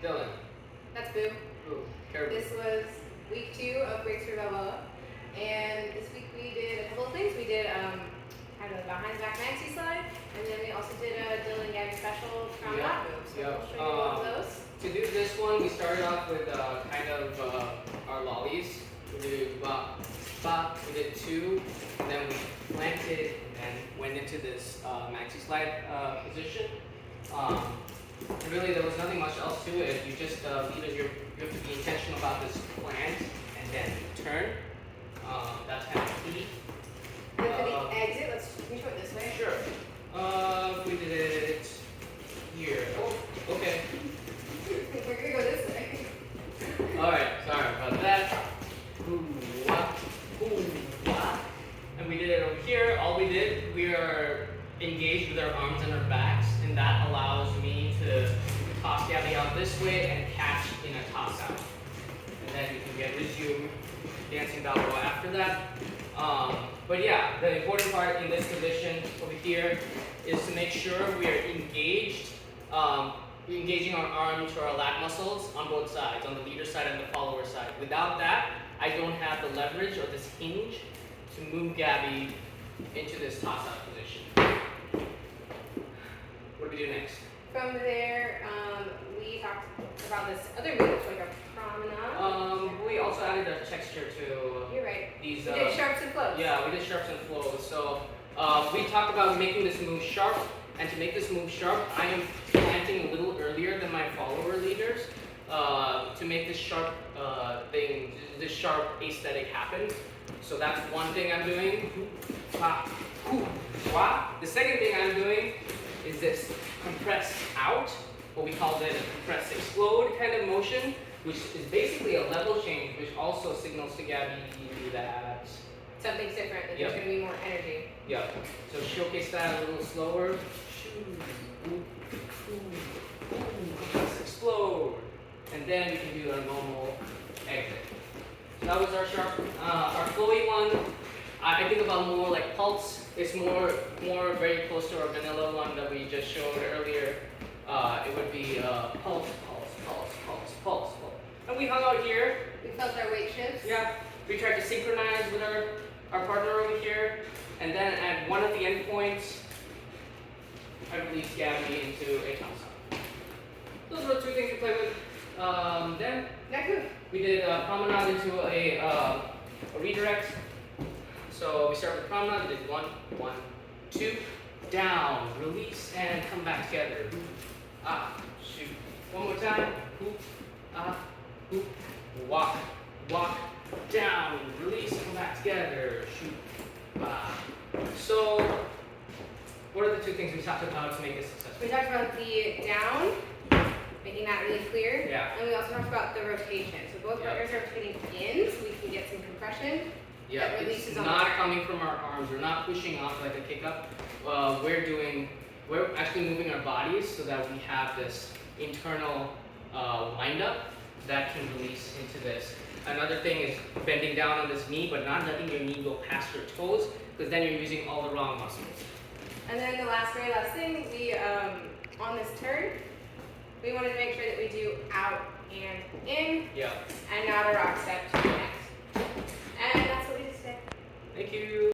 Dylan. That's Boo. Ooh, caribou. This was week 2 of Breaks for Balboa. And this week we did a couple of things. We did kind of a behind the back maxi slide, and then we also did a Dylan Gabby special promenade move. So we'll show you one of those. To do this one, we started off with kind of our lollies. We did ba, we did 2, and then we planted and went into this maxi slide position. Really, there was nothing much else to it. You just either you have to be intentional about this plant and then turn. That's kind of key. Then for the exit, can you show it this way? Sure. We did it here. Oh, okay. We're gonna go this way. Alright, sorry about that. Ooh, wah, ooh, wah. And we did it over here. All we did, we are engaged with our arms and our backs, and that allows me to toss Gabby out this way and catch in a toss out. And then we can resume dancing Balboa after that. But yeah, the important part in this position over here is to make sure we are engaged, engaging our arms or our lat muscles on both sides, on the leader side and the follower side. Without that, I don't have the leverage or this hinge to move Gabby into this toss out position. What do we do next? From there, we talked about this other move, like a promenade. We also added a texture to You're right. these. We did sharps and flows. Yeah, we did sharps and flows. So we talked about making this move sharp, and to make this move sharp, I am planting a little earlier than my follower leaders to make this sharp thing, this sharp aesthetic happen. So that's one thing I'm doing. The second thing I'm doing is this compress out, what we call the compress explode kind of motion, which is basically a level change, which also signals to Gabby that something's different, that there's going to be more energy. Yeah. So showcase that a little slower. Compress explode. And then we can do a normal exit. So that was our sharp, our flowy one. I think about more like pulse. It's more very close to our vanilla one that we just showed earlier. It would be pulse, pulse, pulse, pulse, pulse, pulse. And we hung out here. We felt our weight shifts. Yeah. We tried to synchronize with our partner over here. And then at one of the endpoints, I released Gabby into a toss up. Those were the 2 things we played with. Then we did promenade into a redirect. So we start with promenade, we did 1, 1, 2, down, release, and come back together. Shoot. One more time. Hoop, hoop, walk, walk, down, release, come back together. Shoot. So, what are the 2 things we talked about to make this successful? We talked about the down, making that really clear. Yeah. And we also talked about the rotation. So both partners are rotating in, so we can get some compression. Yeah, it's not coming from our arms. We're not pushing off like a kick up. We're actually moving our bodies so that we have this internal wind up that can release into this. Another thing is bending down on this knee, but not letting your knee go past your toes, because then you're using all the wrong muscles. And then the very last thing, we on this turn, we wanted to make sure that we do out and in, and not a rock step to the next. And that's what we did today. Thank you.